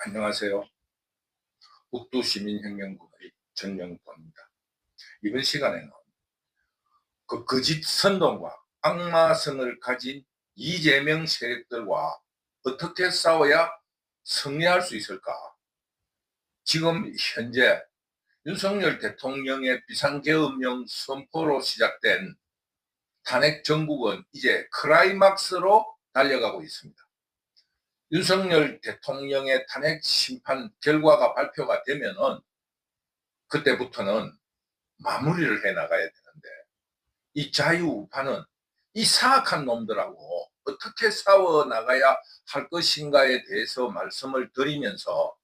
안녕하세요. 북두시민혁명군의 전영도입니다. 이번 시간에는 그 거짓 선동과 악마성을 가진 이재명 세력들과 어떻게 싸워야 승리할 수 있을까? 지금 현재 윤석열 대통령의 비상계엄령 선포로 시작된 탄핵 정국은 이제 클라이막스로 달려가고 있습니다. 윤석열 대통령의 탄핵 심판 결과가 발표가 되면은 그때부터는 마무리를 해 나가야 되는데, 이 자유우파는 이 사악한 놈들하고 어떻게 싸워 나가야 할 것인가에 대해서 말씀을 드리면서,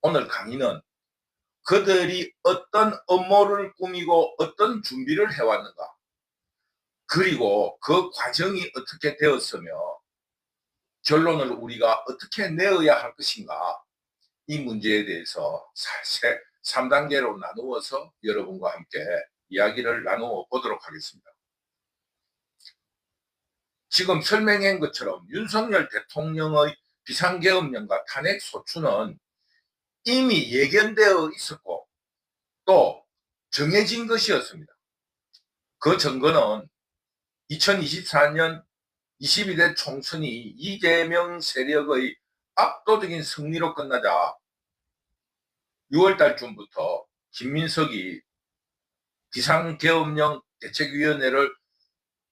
오늘 강의는 그들이 어떤 음모를 꾸미고 어떤 준비를 해왔는가, 그리고 그 과정이 어떻게 되었으며 결론을 우리가 어떻게 내어야 할 것인가, 이 문제에 대해서 사실 3단계로 나누어서 여러분과 함께 이야기를 나누어 보도록 하겠습니다. 지금 설명한 것처럼 윤석열 대통령의 비상계엄령과 탄핵소추는 이미 예견되어 있었고 또 정해진 것이었습니다. 그 증거는 2024년 22대 총선이 이재명 세력의 압도적인 승리로 끝나자 6월달쯤부터 김민석이 비상계엄령 대책위원회를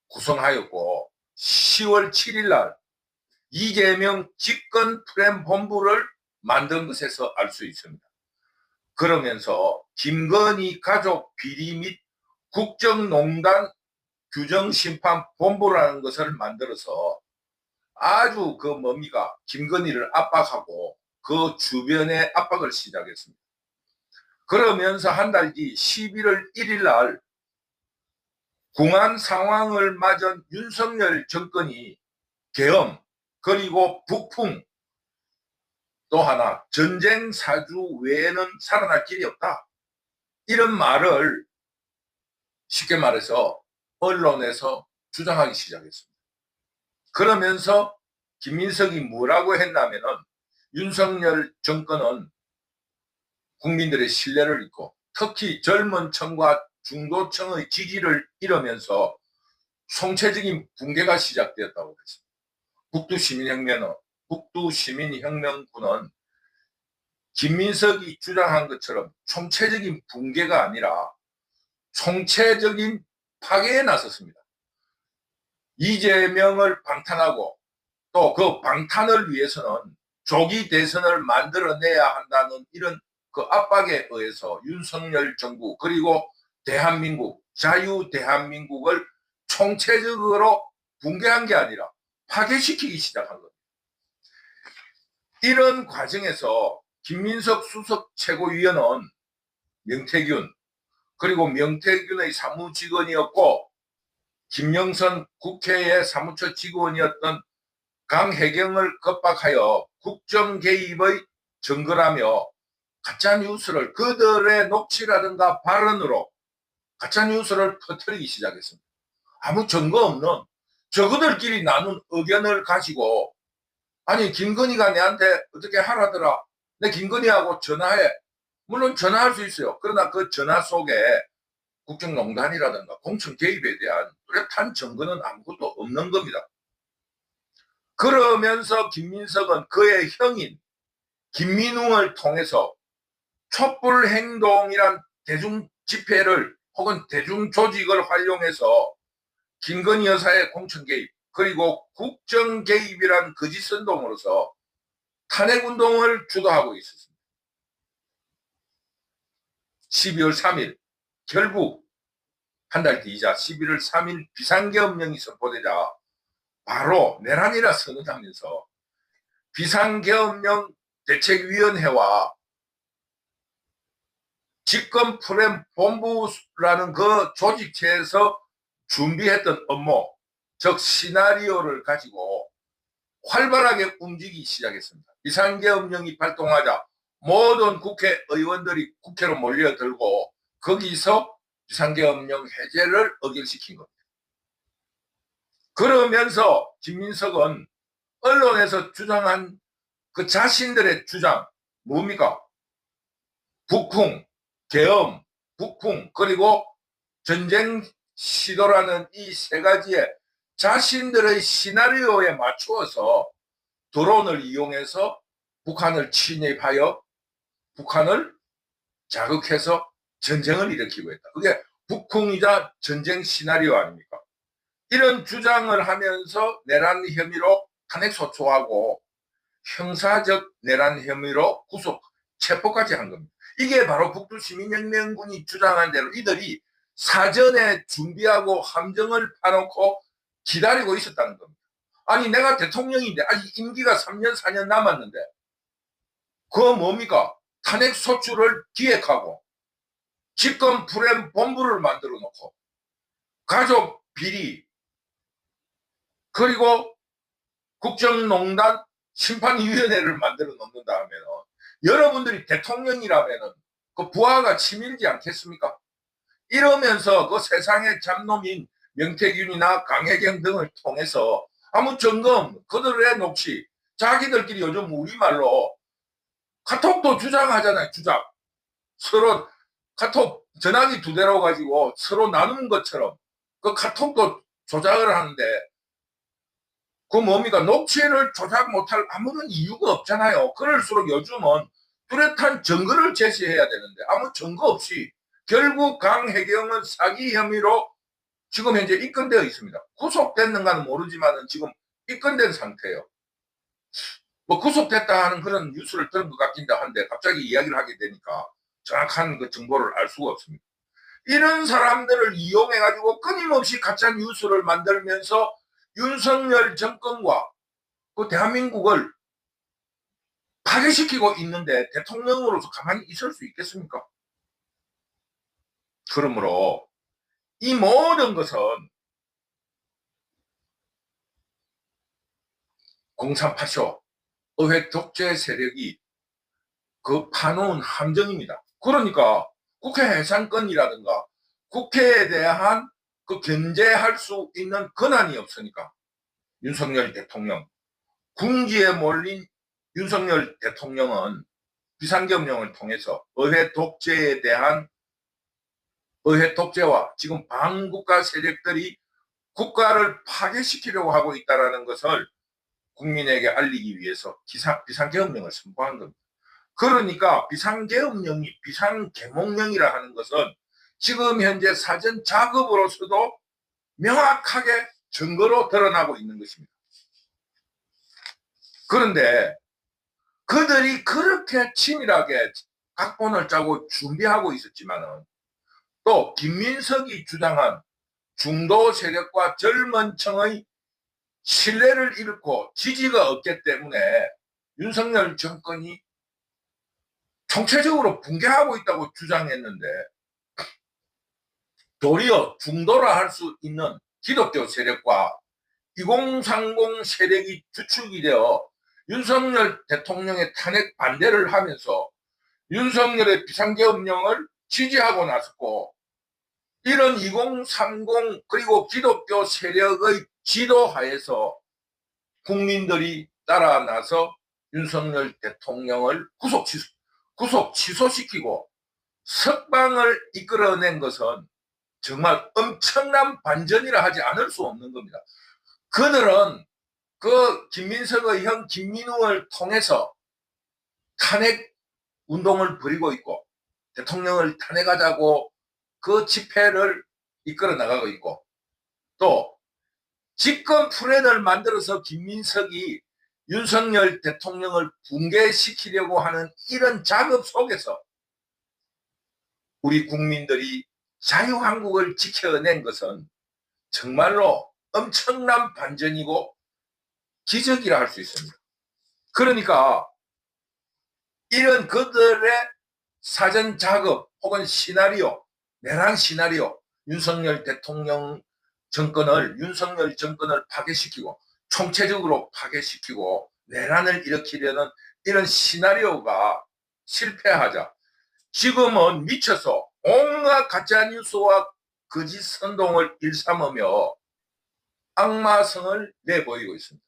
구성하였고 10월 7일 이재명 집권 프렘본부를 만든 것에서 알 수 있습니다. 그러면서 김건희 가족 비리 및 국정농단 규정심판본부라는 것을 만들어서 아주 그 뭡니까 김건희를 압박하고 그 주변에 압박을 시작했습니다. 그러면서 한 달 뒤 11월 1일 날 궁한 상황을 맞은 윤석열 정권이 계엄 그리고 북풍 또 하나 전쟁 사주 외에는 살아날 길이 없다, 이런 말을 쉽게 말해서 언론에서 주장하기 시작했습니다. 그러면서 김민석이 뭐라고 했냐면은, 윤석열 정권은 국민들의 신뢰를 잃고 특히 젊은 층과 중도층의 지지를 잃으면서 총체적인 붕괴가 시작되었다고 했습니다. 북두시민혁명군은 김민석이 주장한 것처럼 총체적인 붕괴가 아니라 총체적인 파괴에 나섰습니다. 이재명을 방탄하고 또 그 방탄을 위해서는 조기 대선을 만들어내야 한다는 이런 그 압박에 의해서 윤석열 정부 그리고 대한민국, 자유 대한민국을 총체적으로 붕괴한 게 아니라 파괴시키기 시작한 겁니다. 이런 과정에서 김민석 수석 최고위원은 명태균, 그리고 명태균의 사무직원이었고 김영선 국회의 사무처 직원이었던 강혜경을 겁박하여 국정 개입의 증거라며 가짜뉴스를 그들의 녹취라든가 발언으로 가짜뉴스를 퍼뜨리기 시작했습니다. 아무 증거 없는 저그들끼리 나눈 의견을 가지고, 아니 김건희가 내한테 어떻게 하라더라, 내 김건희하고 전화해, 물론 전화할 수 있어요. 그러나 그 전화 속에 국정농단이라든가 공천 개입에 대한 뚜렷한 증거는 아무것도 없는 겁니다. 그러면서 김민석은 그의 형인 김민웅을 통해서 촛불행동이란 대중집회를 혹은 대중조직을 활용해서 김건희 여사의 공천 개입 그리고 국정 개입이란 거짓 선동으로서 탄핵운동을 주도하고 있었습니다. 12월 3일 결국 한 달 뒤이자 11월 3일 비상계엄령이 선포되자 바로 내란이라 선언하면서 비상계엄령 대책위원회와 집권 프렘본부라는 그 조직체에서 준비했던 업무, 즉 시나리오를 가지고 활발하게 움직이기 시작했습니다. 비상계엄령이 발동하자 모든 국회의원들이 국회로 몰려들고 거기서 비상계엄령 해제를 의결시킨 겁니다. 그러면서 김민석은 언론에서 주장한 그 자신들의 주장 뭡니까? 북풍, 계엄, 북풍, 그리고 전쟁 시도라는 이 세 가지의 자신들의 시나리오에 맞추어서 드론을 이용해서 북한을 침입하여 북한을 자극해서 전쟁을 일으키고 있다. 그게 북풍이자 전쟁 시나리오 아닙니까? 이런 주장을 하면서 내란 혐의로 탄핵 소추하고 형사적 내란 혐의로 구속, 체포까지 한 겁니다. 이게 바로 북두시민혁명군이 주장한 대로 이들이 사전에 준비하고 함정을 파놓고 기다리고 있었다는 겁니다. 아니 내가 대통령인데 아직 임기가 3년 4년 남았는데 그거 뭡니까? 탄핵 소추를 기획하고 집권 프레임 본부를 만들어 놓고 가족 비리 그리고 국정농단 심판위원회를 만들어 놓는다 하면 여러분들이 대통령이라면 그 부하가 치밀지 않겠습니까? 이러면서 그 세상의 잡놈인 명태균이나 강혜경 등을 통해서 아무 점검 그들의 녹취 자기들끼리 요즘 우리말로 카톡도 주장하잖아요. 주장 서로 카톡 전화기 2대로 가지고 서로 나눈 것처럼 그 카톡도 조작을 하는데 그 뭡니까? 녹취를 조작 못할 아무런 이유가 없잖아요. 그럴수록 요즘은 뚜렷한 증거를 제시해야 되는데 아무 증거 없이 결국 강혜경은 사기 혐의로 지금 현재 입건되어 있습니다. 구속됐는가는 모르지만 지금 입건된 상태예요. 뭐 구속됐다 하는 그런 뉴스를 들은 것 같긴 한데 갑자기 이야기를 하게 되니까 정확한 그 정보를 알 수가 없습니다. 이런 사람들을 이용해가지고 끊임없이 가짜 뉴스를 만들면서 윤석열 정권과 그 대한민국을 파괴시키고 있는데 대통령으로서 가만히 있을 수 있겠습니까? 그러므로 이 모든 것은 공산파쇼 의회 독재 세력이 그 파놓은 함정입니다. 그러니까 국회 해산권이라든가 국회에 대한 그 견제할 수 있는 권한이 없으니까 윤석열 대통령 궁지에 몰린 윤석열 대통령은 비상계엄령을 통해서 의회 독재에 대한 의회 독재와 지금 반국가 세력들이 국가를 파괴시키려고 하고 있다는 것을 국민에게 알리기 위해서 비상계엄령을 선포한 겁니다. 그러니까 비상계엄령이 비상계몽령이라 하는 것은 지금 현재 사전 작업으로서도 명확하게 증거로 드러나고 있는 것입니다. 그런데 그들이 그렇게 치밀하게 각본을 짜고 준비하고 있었지만은 또 김민석이 주장한 중도 세력과 젊은 층의 신뢰를 잃고 지지가 없기 때문에 윤석열 정권이 총체적으로 붕괴하고 있다고 주장했는데 도리어 중도라 할 수 있는 기독교 세력과 2030 세력이 주축이 되어 윤석열 대통령의 탄핵 반대를 하면서 윤석열의 비상계엄령을 지지하고 나섰고 이런 2030 그리고 기독교 세력의 지도하에서 국민들이 따라 나서 윤석열 대통령을 구속 취소시키고 석방을 이끌어낸 것은 정말 엄청난 반전이라 하지 않을 수 없는 겁니다. 그들은 그 김민석의 형 김민웅을 통해서 탄핵 운동을 벌이고 있고 대통령을 탄핵하자고 그 집회를 이끌어 나가고 있고 또 집권 플랜을 만들어서 김민석이 윤석열 대통령을 붕괴시키려고 하는 이런 작업 속에서 우리 국민들이 자유한국을 지켜낸 것은 정말로 엄청난 반전이고 기적이라 할 수 있습니다. 그러니까 이런 그들의 사전 작업 혹은 시나리오, 내란 시나리오, 윤석열 정권을 파괴시키고 총체적으로 파괴시키고 내란을 일으키려는 이런 시나리오가 실패하자 지금은 미쳐서 온갖 가짜뉴스와 거짓 선동을 일삼으며 악마성을 내보이고 있습니다.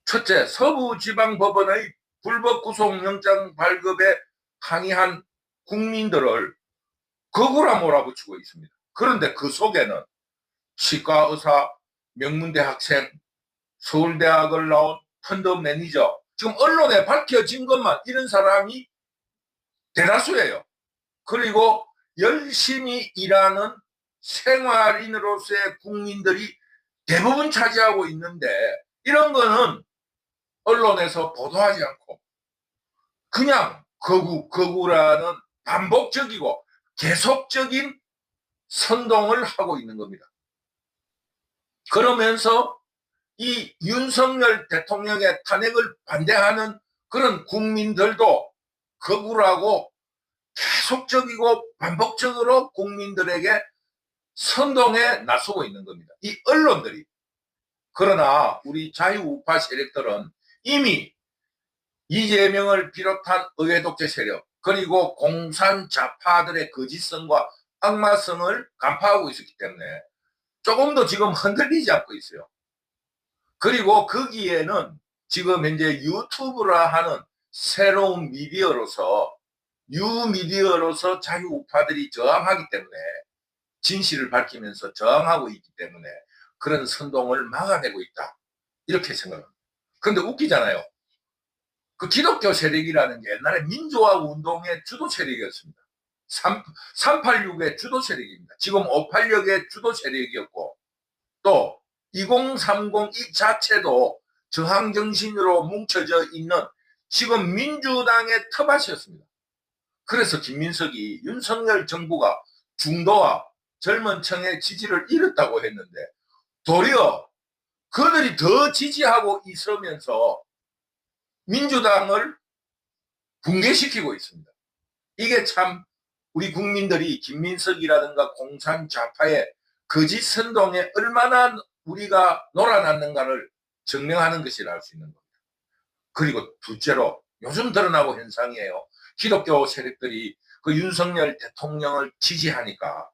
첫째, 서부지방법원의 불법 구속영장 발급에 항의한 국민들을 거구라 몰아붙이고 있습니다. 그런데 그 속에는 치과 의사, 명문대 학생, 서울대학을 나온 펀드 매니저, 지금 언론에 밝혀진 것만 이런 사람이 대다수예요. 그리고 열심히 일하는 생활인으로서의 국민들이 대부분 차지하고 있는데, 이런 거는 언론에서 보도하지 않고 그냥 거구라는 반복적이고 계속적인 선동을 하고 있는 겁니다. 그러면서 이 윤석열 대통령의 탄핵을 반대하는 그런 국민들도 거구라고 계속적이고 반복적으로 국민들에게 선동에 나서고 있는 겁니다. 이 언론들이. 그러나 우리 자유우파 세력들은 이미 이재명을 비롯한 의회 독재 세력, 그리고 공산 좌파들의 거짓성과 악마성을 간파하고 있었기 때문에 조금도 지금 흔들리지 않고 있어요. 그리고 거기에는 지금 현재 유튜브라 하는 새로운 미디어로서, 뉴미디어로서 자유우파들이 저항하기 때문에, 진실을 밝히면서 저항하고 있기 때문에 그런 선동을 막아내고 있다, 이렇게 생각합니다. 그런데 웃기잖아요. 그 기독교 세력이라는 게 옛날에 민주화 운동의 주도 세력이었습니다. 386의 주도 세력입니다. 지금 586의 주도 세력이었고, 또 2030 이 자체도 저항정신으로 뭉쳐져 있는 지금 민주당의 텃밭이었습니다. 그래서 김민석이 윤석열 정부가 중도와 젊은 층의 지지를 잃었다고 했는데, 도리어 그들이 더 지지하고 있으면서 민주당을 붕괴시키고 있습니다. 이게 참 우리 국민들이 김민석이라든가 공산 좌파의 거짓 선동에 얼마나 우리가 놀아났는가를 증명하는 것이라 할 수 있는 겁니다. 그리고 둘째로 요즘 드러나고 현상이에요. 기독교 세력들이 그 윤석열 대통령을 지지하니까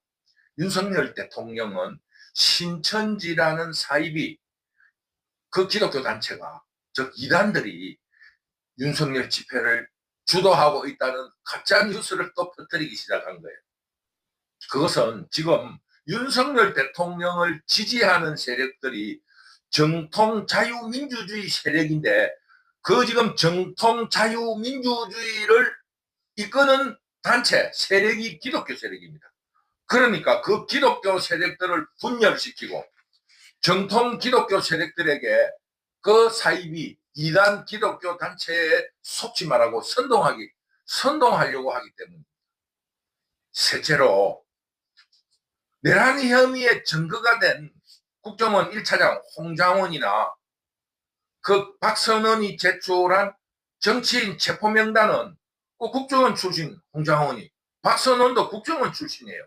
윤석열 대통령은 신천지라는 사이비, 그 기독교 단체가, 즉 이단들이 윤석열 집회를 주도하고 있다는 가짜 뉴스를 또 퍼뜨리기 시작한 거예요. 그것은 지금 윤석열 대통령을 지지하는 세력들이 정통 자유민주주의 세력인데, 그 지금 정통 자유민주주의를 이끄는 단체 세력이 기독교 세력입니다. 그러니까 그 기독교 세력들을 분열시키고 정통 기독교 세력들에게 그 사이비 이단 기독교 단체에 속지 말라고 선동하려고 하기 때문입니다. 셋째로, 내란 혐의의 증거가 된 국정원 1차장 홍장원이나 그 박선원이 제출한 정치인 체포명단은 그 국정원 출신 홍장원이, 박선원도 국정원 출신이에요.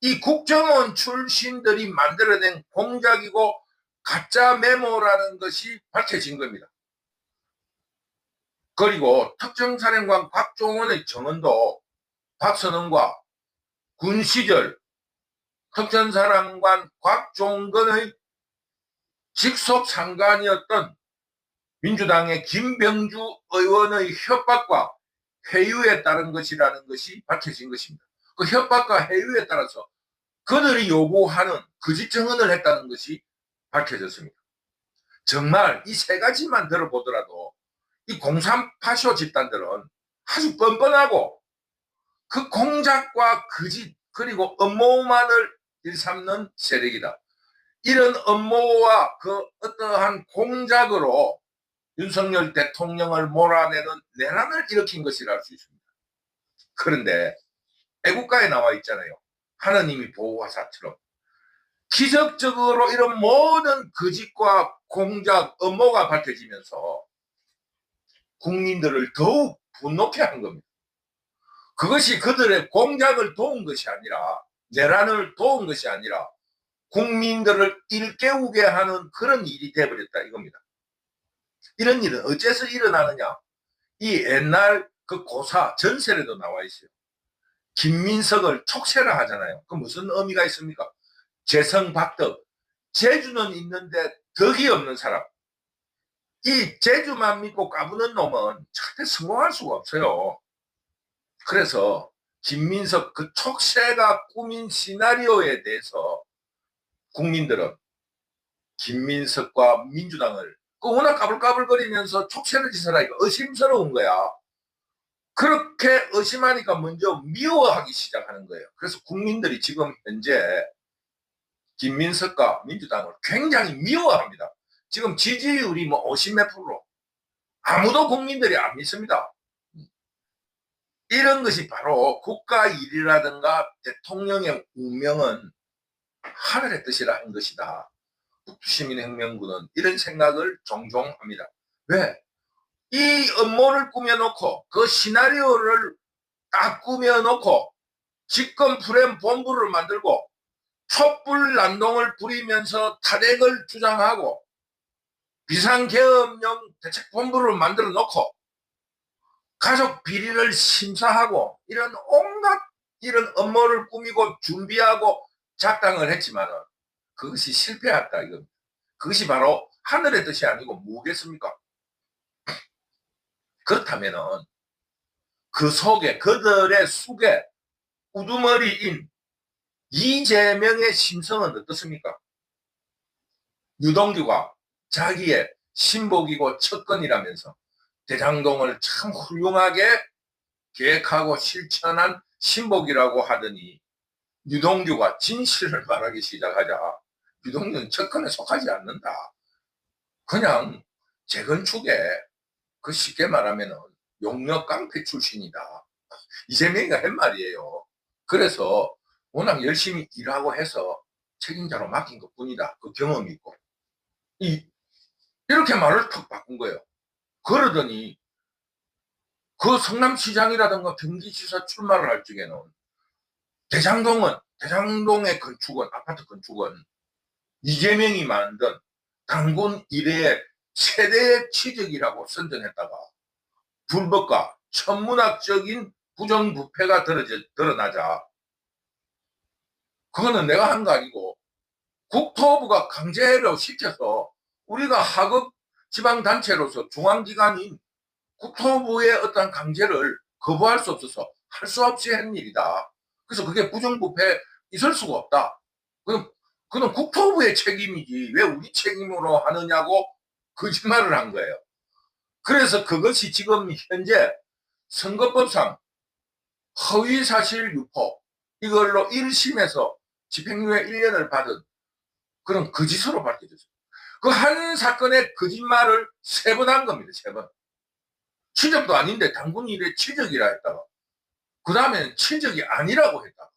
이 국정원 출신들이 만들어낸 공작이고 가짜 메모라는 것이 밝혀진 겁니다. 그리고 특정사령관 곽종원의 증언도 박선원과 군 시절 특전사령관 곽종건의 직속 상관이었던 민주당의 김병주 의원의 협박과 회유에 따른 것이라는 것이 밝혀진 것입니다. 그 협박과 회유에 따라서 그들이 요구하는 거짓 증언을 했다는 것이 밝혀졌습니다. 정말 이 세 가지만 들어보더라도 이 공산파쇼 집단들은 아주 뻔뻔하고 그 공작과 거짓 그리고 음모만을 일삼는 세력이다. 이런 음모와 그 어떠한 공작으로 윤석열 대통령을 몰아내는 내란을 일으킨 것이라 할 수 있습니다. 그런데 애국가에 나와 있잖아요. 하느님이 보호하사처럼. 기적적으로 이런 모든 거짓과 공작, 음모가 밝혀지면서 국민들을 더욱 분노케 한 겁니다. 그것이 그들의 공작을 도운 것이 아니라, 내란을 도운 것이 아니라 국민들을 일깨우게 하는 그런 일이 되어버렸다 이겁니다. 이런 일은 어째서 일어나느냐? 이 옛날 그 고사 전설에도 나와 있어요. 김민석을 촉세라 하잖아요. 그 무슨 의미가 있습니까? 재성박덕, 재주는 있는데 덕이 없는 사람. 이 재주만 믿고 까부는 놈은 절대 성공할 수가 없어요. 그래서 김민석 그 촉새가 꾸민 시나리오에 대해서 국민들은 김민석과 민주당을 워낙 까불까불거리면서 촉새를 지설하니까 의심스러운 거야. 그렇게 의심하니까 먼저 미워하기 시작하는 거예요. 그래서 국민들이 지금 현재 김민석과 민주당을 굉장히 미워합니다. 지금 지지율이 뭐 50몇 프로. 아무도 국민들이 안 믿습니다. 이런 것이 바로 국가 일이라든가 대통령의 운명은 하늘의 뜻이라 한 것이다. 북두시민혁명군은 이런 생각을 종종 합니다. 왜? 이 음모를 꾸며놓고 그 시나리오를 딱 꾸며놓고 집권 프레임 본부를 만들고 촛불난동을 부리면서 탄핵을 주장하고 비상계엄령 대책본부를 만들어 놓고 가족 비리를 심사하고 이런 온갖 이런 음모를 꾸미고 준비하고 작당을 했지만 그것이 실패했다. 이겁니다. 그것이 바로 하늘의 뜻이 아니고 뭐겠습니까? 그렇다면 그 속에 그들의 속에 우두머리인 이재명의 심성은 어떻습니까? 유동규가 자기의 신복이고 척건이라면서 대장동을 참 훌륭하게 계획하고 실천한 신복이라고 하더니 유동규가 진실을 말하기 시작하자 유동규는 척건에 속하지 않는다. 그냥 재건축에 그 쉽게 말하면 용역 깡패 출신이다. 이재명이가 한 말이에요. 그래서 워낙 열심히 일하고 해서 책임자로 맡긴 것 뿐이다. 그 경험이 있고. 이렇게 말을 턱 바꾼 거예요. 그러더니 그 성남시장이라든가 경기지사 출마를 할 적에는 대장동의 건축은, 아파트 건축은 이재명이 만든 당군 이래의 최대의 취적이라고 선전했다가 불법과 천문학적인 부정부패가 드러나자 그거는 내가 한 거 아니고 국토부가 강제로 시켜서 우리가 하급 지방단체로서 중앙기관인 국토부의 어떤 강제를 거부할 수 없어서 할 수 없이 한 일이다. 그래서 그게 부정부패 있을 수가 없다. 그건 국토부의 책임이지 왜 우리 책임으로 하느냐고 거짓말을 한 거예요. 그래서 그것이 지금 현재 선거법상 허위사실 유포 이걸로 1심에서 집행유예 1년을 받은 그런 거짓으로 밝혀졌어요. 그 한 사건의 거짓말을 3번 한 겁니다. 3번. 친적도 아닌데 당군 일에 친적이라 했다가 그 다음에는 친적이 아니라고 했다가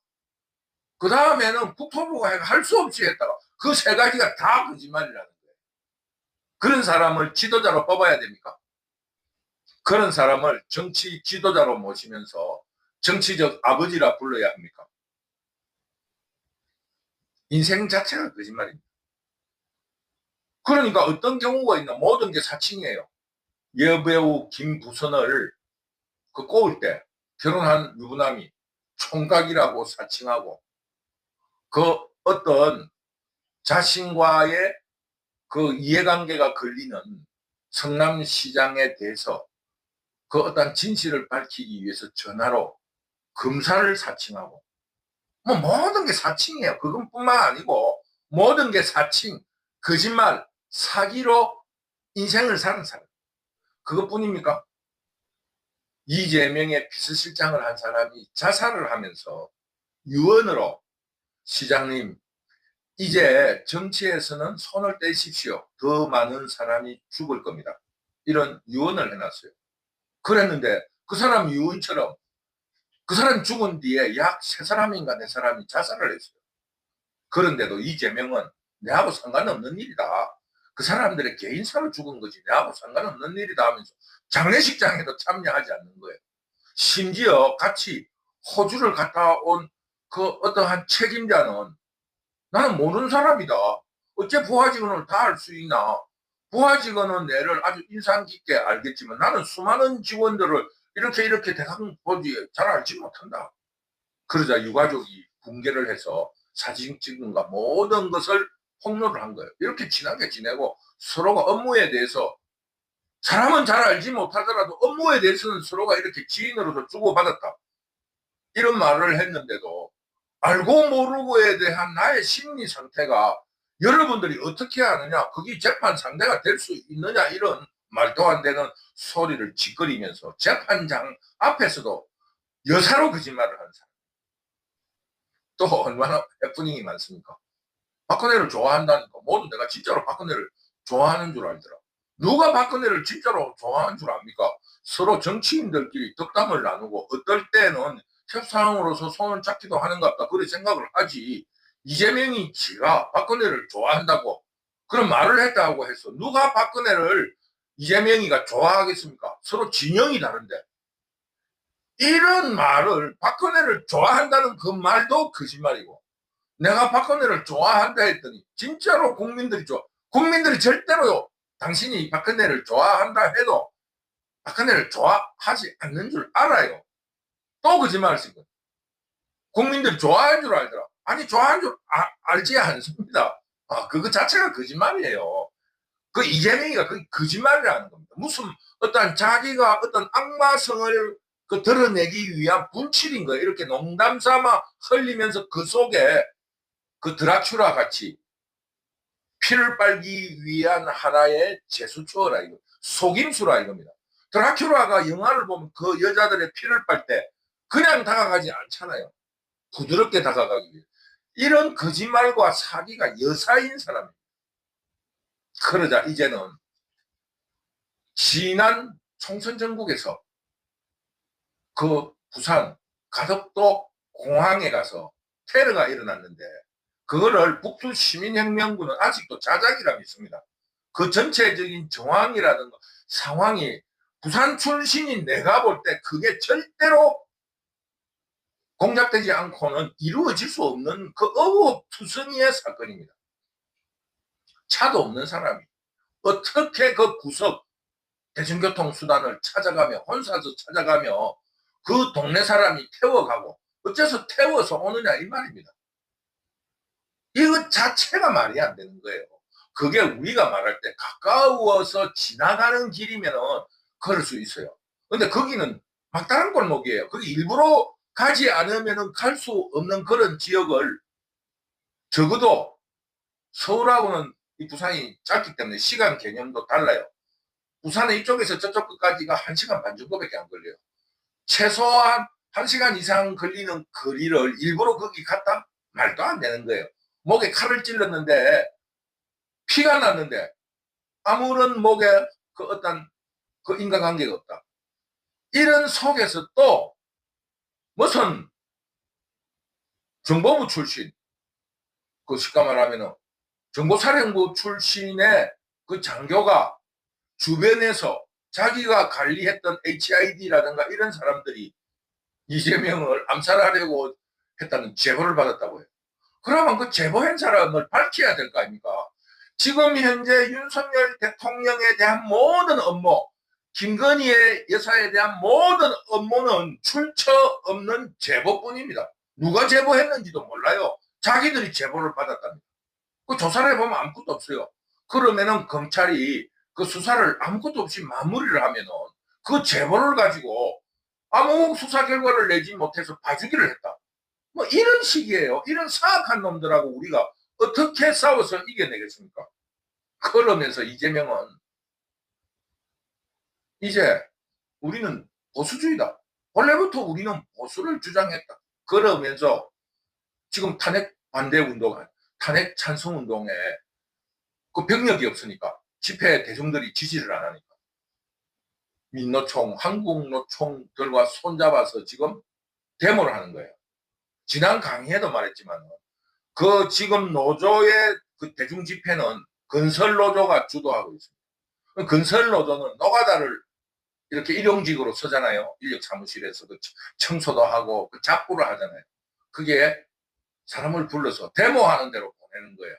그 다음에는 국토부가 할 수 없이 했다가 그 3가지가 다 거짓말이라는 거예요. 그런 사람을 지도자로 뽑아야 됩니까? 그런 사람을 정치 지도자로 모시면서 정치적 아버지라 불러야 합니까? 인생 자체가 거짓말입니다. 그러니까 어떤 경우가 있나 모든 게 사칭이에요. 여배우 김부선을 그 꼬을 때 결혼한 유부남이 총각이라고 사칭하고 그 어떤 자신과의 그 이해관계가 걸리는 성남시장에 대해서 그 어떤 진실을 밝히기 위해서 전화로 검사를 사칭하고 뭐 모든 게 사칭이에요. 그것뿐만 아니고 모든 게 사칭, 거짓말, 사기로 인생을 사는 사람. 그것뿐입니까? 이재명의 비서실장을 한 사람이 자살을 하면서 유언으로 시장님 이제 정치에서는 손을 떼십시오. 더 많은 사람이 죽을 겁니다. 이런 유언을 해놨어요. 그랬는데 그 사람 유언처럼 그 사람 죽은 뒤에 약 3사람인가 4사람이 자살을 했어요. 그런데도 이재명은 내하고 상관없는 일이다. 그 사람들의 개인사로 죽은 거지 내하고 상관없는 일이다 하면서 장례식장에도 참여하지 않는 거예요. 심지어 같이 호주를 갔다 온 그 어떠한 책임자는 나는 모르는 사람이다. 어째 부하직원을 다 알 수 있나. 부하직원은 내를 아주 인상 깊게 알겠지만 나는 수많은 직원들을 이렇게 대강 보지 잘 알지 못한다. 그러자 유가족이 붕괴를 해서 사진 찍은가 모든 것을 폭로를 한 거예요. 이렇게 친하게 지내고 서로가 업무에 대해서 사람은 잘 알지 못하더라도 업무에 대해서는 서로가 이렇게 지인으로서 주고받았다. 이런 말을 했는데도 알고 모르고에 대한 나의 심리 상태가 여러분들이 어떻게 하느냐, 그게 재판 상대가 될 수 있느냐, 이런 말도 안 되는 소리를 짓거리면서 재판장 앞에서도 여사로 거짓말을 하는 사람. 또 얼마나 해프닝이 많습니까? 박근혜를 좋아한다니까. 모두 내가 진짜로 박근혜를 좋아하는 줄 알더라. 누가 박근혜를 진짜로 좋아하는 줄 압니까? 서로 정치인들끼리 덕담을 나누고 어떨 때는 협상으로서 손을 잡기도 하는 것 같다, 그렇게 생각을 하지. 이재명이 지가 박근혜를 좋아한다고 그런 말을 했다고 해서 누가 박근혜를 이재명이가 좋아하겠습니까? 서로 진영이 다른데 이런 말을, 박근혜를 좋아한다는 그 말도 거짓말이고, 내가 박근혜를 좋아한다 했더니 진짜로 국민들이 절대로 당신이 박근혜를 좋아한다 해도 박근혜를 좋아하지 않는 줄 알아요. 또 거짓말을 쓴 거예요. 국민들이 좋아하는 줄 알더라. 아니, 좋아하는 줄 알지 않습니다. 그거 자체가 거짓말이에요. 그 이재명이가 그 거짓말이라는 겁니다. 무슨 어떤 자기가 어떤 악마성을 그 드러내기 위한 분칠인 거예요. 이렇게 농담 삼아 흘리면서 그 속에 그 드라큘라 같이 피를 빨기 위한 하나의 제수처라, 이거 속임수라 이겁니다. 드라큘라가 영화를 보면 그 여자들의 피를 빨 때 그냥 다가가지 않잖아요. 부드럽게 다가가기 위해. 이런 거짓말과 사기가 여사인 사람입니다. 그러자 이제는 지난 총선 전국에서 그 부산 가덕도 공항에 가서 테러가 일어났는데 그거를 북두 시민혁명군은 아직도 자작이라 믿습니다. 그 전체적인 정황이라든가 상황이 부산 출신인 내가 볼 때 그게 절대로 공작되지 않고는 이루어질 수 없는 그 어부투성이의 사건입니다. 차도 없는 사람이 어떻게 그 구석 대중교통수단을 찾아가며 혼사서 찾아가며 그 동네 사람이 태워가고 어째서 태워서 오느냐 이 말입니다. 이것 자체가 말이 안 되는 거예요. 그게 우리가 말할 때 가까워서 지나가는 길이면은 그럴 수 있어요. 근데 거기는 막다른 골목이에요. 거기 일부러 가지 않으면은 갈 수 없는 그런 지역을, 적어도 서울하고는 이 부산이 짧기 때문에 시간 개념도 달라요. 부산은 이쪽에서 저쪽 끝까지가 1시간 반 정도밖에 안 걸려요. 최소한 1시간 이상 걸리는 거리를 일부러 거기 갔다? 말도 안 되는 거예요. 목에 칼을 찔렀는데 피가 났는데 아무런 목에 그 어떤 그 인과관계가 없다. 이런 속에서 또 무슨 정보부 출신, 그 쉽게 말하면은 정보사령부 출신의 그 장교가 주변에서 자기가 관리했던 HID라든가 이런 사람들이 이재명을 암살하려고 했다는 제보를 받았다고 해요. 그러면 그 제보한 사람을 밝혀야 될 거 아닙니까? 지금 현재 윤석열 대통령에 대한 모든 업무, 김건희의 여사에 대한 모든 업무는 출처 없는 제보뿐입니다. 누가 제보했는지도 몰라요. 자기들이 제보를 받았답니다. 그 조사를 해보면 아무것도 없어요. 그러면은 검찰이 그 수사를 아무것도 없이 마무리를 하면은 그 제보를 가지고 아무 수사 결과를 내지 못해서 봐주기를 했다. 뭐 이런 식이에요. 이런 사악한 놈들하고 우리가 어떻게 싸워서 이겨내겠습니까? 그러면서 이재명은 이제 우리는 보수주의다. 원래부터 우리는 보수를 주장했다. 그러면서 지금 탄핵 반대 운동, 탄핵 찬성 운동에 그 병력이 없으니까 집회 대중들이 지지를 안 하니까 민노총, 한국노총들과 손잡아서 지금 데모를 하는 거예요. 지난 강의에도 말했지만 그 지금 노조의 그 대중 집회는 건설 노조가 주도하고 있습니다. 건설 노조는 노가다를 이렇게 일용직으로 쓰잖아요. 인력 사무실에서 그 청소도 하고 그 잡부를 하잖아요. 그게 사람을 불러서 데모하는 대로 보내는 거예요.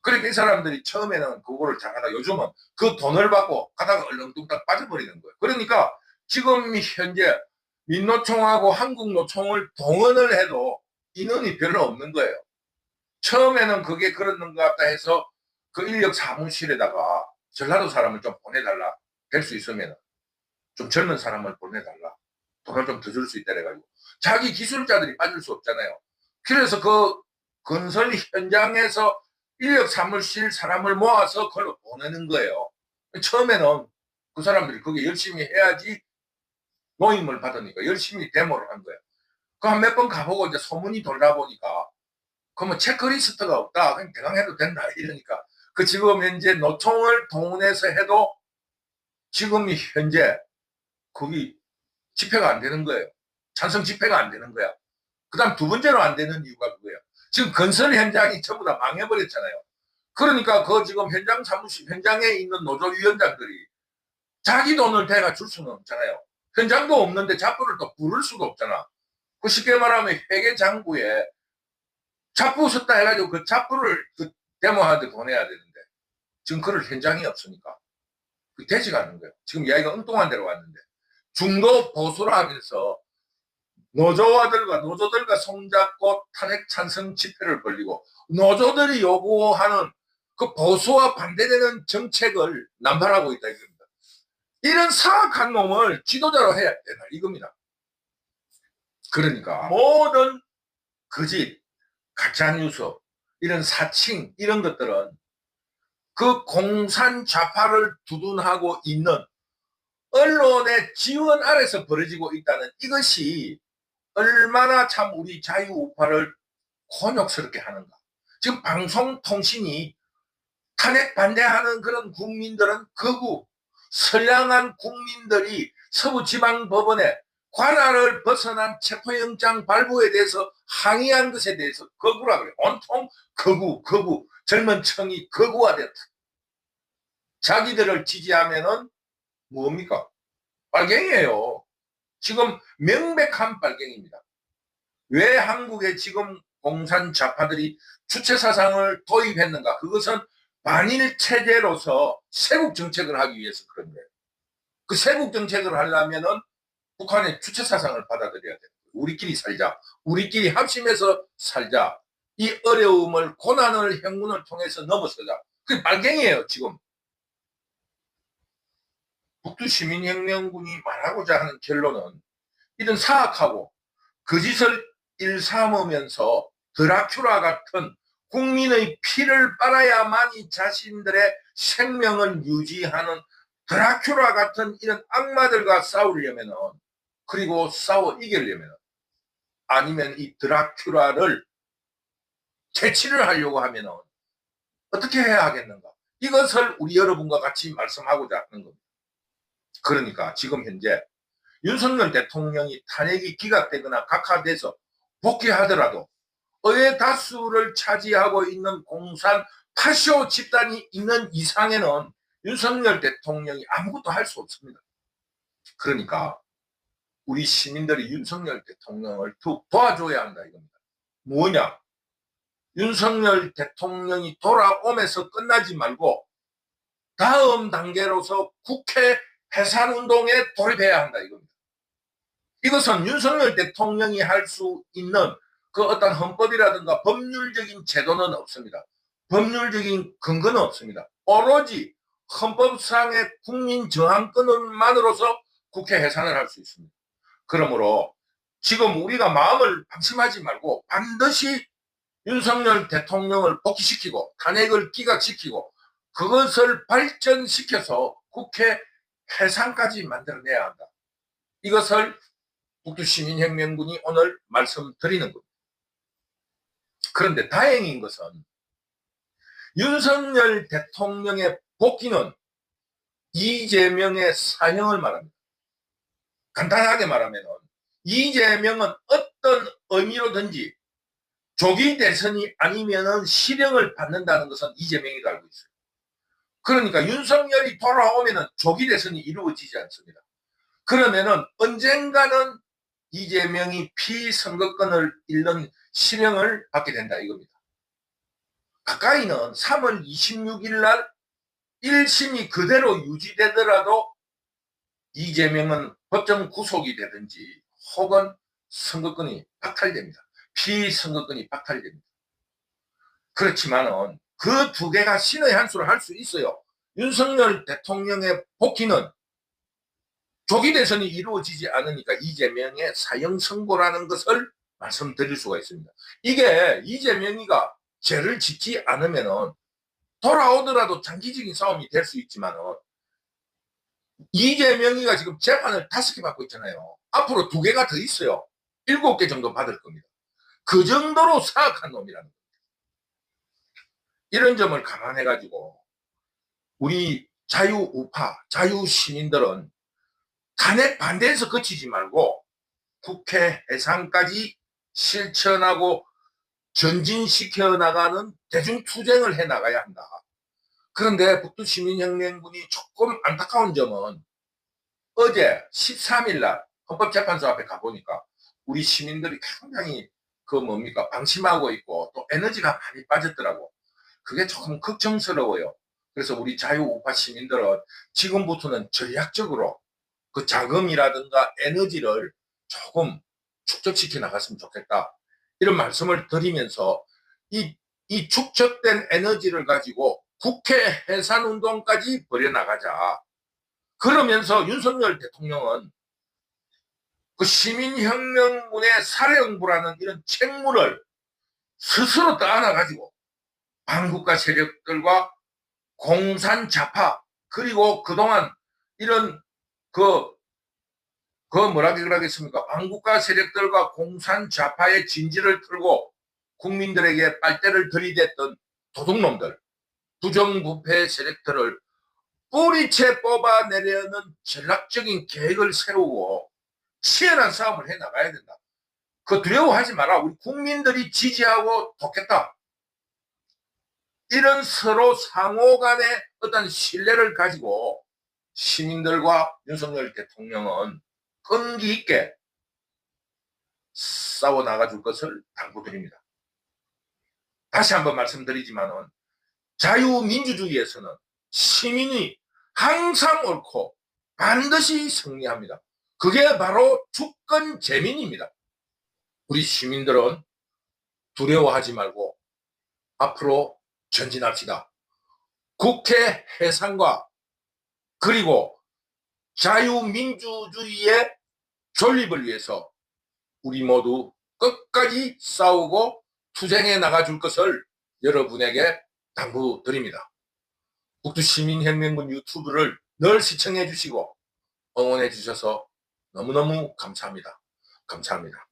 그러니까 이 사람들이 처음에는 그거를 잘하다 요즘은 그 돈을 받고 가다가 얼렁뚱땅 빠져버리는 거예요. 그러니까 지금 현재 민노총하고 한국노총을 동원을 해도 인원이 별로 없는 거예요. 처음에는 그게 그런 것 같다 해서 그 인력 사무실에다가 전라도 사람을 좀 보내달라. 될 수 있으면 좀 젊은 사람을 보내달라. 돈을 좀 더 줄 수 있다 해가지고 자기 기술자들이 빠질 수 없잖아요. 그래서 그 건설 현장에서 인력 사무실 사람을 모아서 그걸로 보내는 거예요. 처음에는 그 사람들이 그게 열심히 해야지 모임을 받으니까 열심히 데모를 한 거예요. 그 한 몇 번 가보고 이제 소문이 돌다 보니까 그러면 체크리스트가 없다. 그냥 대강 해도 된다. 이러니까 그 지금 현재 노총을 동원해서 해도 지금 현재 거기 집회가 안 되는 거예요. 찬성 집회가 안 되는 거야. 그 다음 두 번째로 안 되는 이유가 그거예요. 지금 건설 현장이 전부 다 망해버렸잖아요. 그러니까 그 지금 현장 사무실, 현장에 있는 노조위원장들이 자기 돈을 대가 줄 수는 없잖아요. 현장도 없는데 잡부를 또 부를 수도 없잖아. 그 쉽게 말하면 회계장부에 잡부 썼다 해가지고 그 잡부를 그 데모하는데 보내야 되는데 지금 그럴 현장이 없으니까 되지가 않는 거예요. 지금 이야기가 엉뚱한 데로 왔는데 중도 보수라 하면서 노조들과 손잡고 탄핵 찬성 집회를 벌리고 노조들이 요구하는 그 보수와 반대되는 정책을 남발하고 있다 이겁니다. 이런 사악한 놈을 지도자로 해야 되나 이겁니다. 그러니까 모든 거짓, 가짜뉴스, 이런 사칭 이런 것들은 그 공산 좌파를 두둔하고 있는 언론의 지원 아래서 벌어지고 있다는 이것이 얼마나 참 우리 자유우파를 곤욕스럽게 하는가. 지금 방송통신이 탄핵 반대하는 그런 국민들은 거구, 선량한 국민들이 서부지방법원에 관할을 벗어난 체포영장 발부에 대해서 항의한 것에 대해서 거구라 그래요. 온통 거구, 젊은 층이 거구화됐다. 자기들을 지지하면은 뭡니까? 빨갱이에요. 지금 명백한 빨갱입니다. 왜 한국에 지금 공산 좌파들이 주체사상을 도입했는가? 그것은 반일 체제로서 세국 정책을 하기 위해서 그런 거예요. 그 세국 정책을 하려면은 북한의 주체사상을 받아들여야 돼요. 우리끼리 살자. 우리끼리 합심해서 살자. 이 어려움을, 고난을, 행군을 통해서 넘어서자. 그게 빨갱이에요, 지금. 북두시민혁명군이 말하고자 하는 결론은 이런 사악하고 거짓을 일삼으면서 드라큘라 같은 국민의 피를 빨아야만이 자신들의 생명을 유지하는 드라큘라 같은 이런 악마들과 싸우려면은, 그리고 싸워 이기려면, 아니면 이 드라큘라를 퇴치를 하려고 하면은 어떻게 해야 하겠는가? 이것을 우리 여러분과 같이 말씀하고자 하는 겁니다. 그러니까 지금 현재 윤석열 대통령이 탄핵이 기각되거나 각하돼서 복귀하더라도 의회 다수를 차지하고 있는 공산 파쇼 집단이 있는 이상에는 윤석열 대통령이 아무것도 할 수 없습니다. 그러니까 우리 시민들이 윤석열 대통령을 도와줘야 한다 이겁니다. 뭐냐? 윤석열 대통령이 돌아오면서 끝나지 말고 다음 단계로서 국회 해산운동에 돌입해야 한다 이겁니다. 이것은 윤석열 대통령이 할 수 있는 그 어떤 헌법이라든가 법률적인 제도는 없습니다. 법률적인 근거는 없습니다. 오로지 헌법상의 국민 저항권만으로서 국회 해산을 할 수 있습니다. 그러므로 지금 우리가 마음을 방심하지 말고 반드시 윤석열 대통령을 복귀시키고 탄핵을 기각시키고 그것을 발전시켜서 국회 해산까지 만들어내야 한다. 이것을 북두시민혁명군이 오늘 말씀드리는 겁니다. 그런데 다행인 것은 윤석열 대통령의 복귀는 이재명의 사형을 말합니다. 간단하게 말하면 이재명은 어떤 의미로든지 조기 대선이 아니면은 실형을 받는다는 것은 이재명이도 알고 있어요. 그러니까 윤석열이 돌아오면은 조기 대선이 이루어지지 않습니다. 그러면은 언젠가는 이재명이 피선거권을 잃는 실형을 받게 된다 이겁니다. 가까이는 3월 26일 날 1심이 그대로 유지되더라도 이재명은 법정 구속이 되든지 혹은 선거권이 박탈됩니다. 피선거권이 박탈됩니다. 그렇지만은 그 두 개가 신의 한 수를 할 수 있어요. 윤석열 대통령의 복귀는 조기 대선이 이루어지지 않으니까 이재명의 사형 선고라는 것을 말씀드릴 수가 있습니다. 이게 이재명이가 죄를 짓지 않으면은 돌아오더라도 장기적인 싸움이 될 수 있지만은 이재명이가 지금 재판을 5개 받고 있잖아요. 앞으로 2개가 더 있어요. 7개 정도 받을 겁니다. 그 정도로 사악한 놈이라는 겁니다. 이런 점을 감안해가지고 우리 자유우파, 자유시민들은 탄핵 반대에서 그치지 말고 국회 해산까지 실천하고 전진시켜 나가는 대중투쟁을 해 나가야 한다. 그런데 북두시민혁명군이 조금 안타까운 점은 어제 13일 날 헌법재판소 앞에 가보니까 우리 시민들이 굉장히 방심하고 있고 또 에너지가 많이 빠졌더라고. 그게 조금 걱정스러워요. 그래서 우리 자유우파 시민들은 지금부터는 전략적으로 그 자금이라든가 에너지를 조금 축적시켜 나갔으면 좋겠다. 이런 말씀을 드리면서 이 축적된 에너지를 가지고 국회 해산운동까지 벌여나가자. 그러면서 윤석열 대통령은 그 시민혁명군의 살해응부라는 이런 책무를 스스로 떠안아가지고 반국가 세력들과 공산좌파 그리고 그동안 이런 뭐라 그러겠습니까? 반국가 세력들과 공산좌파의 진지를 틀고 국민들에게 빨대를 들이댔던 도둑놈들, 부정부패 세력들을 뿌리채 뽑아내려는 전략적인 계획을 세우고 치열한 싸움을 해 나가야 된다. 그 두려워하지 마라. 우리 국민들이 지지하고 돕겠다. 이런 서로 상호 간의 어떤 신뢰를 가지고 시민들과 윤석열 대통령은 끈기 있게 싸워 나가줄 것을 당부드립니다. 다시 한번 말씀드리지만은 자유민주주의에서는 시민이 항상 옳고 반드시 승리합니다. 그게 바로 주권 재민입니다. 우리 시민들은 두려워하지 말고 앞으로 전진합시다. 국회 해산과 그리고 자유민주주의의 존립을 위해서 우리 모두 끝까지 싸우고 투쟁해 나가줄 것을 여러분에게 당부드립니다. 북두시민혁명군 유튜브를 늘 시청해 주시고 응원해 주셔서 너무너무 감사합니다. 감사합니다.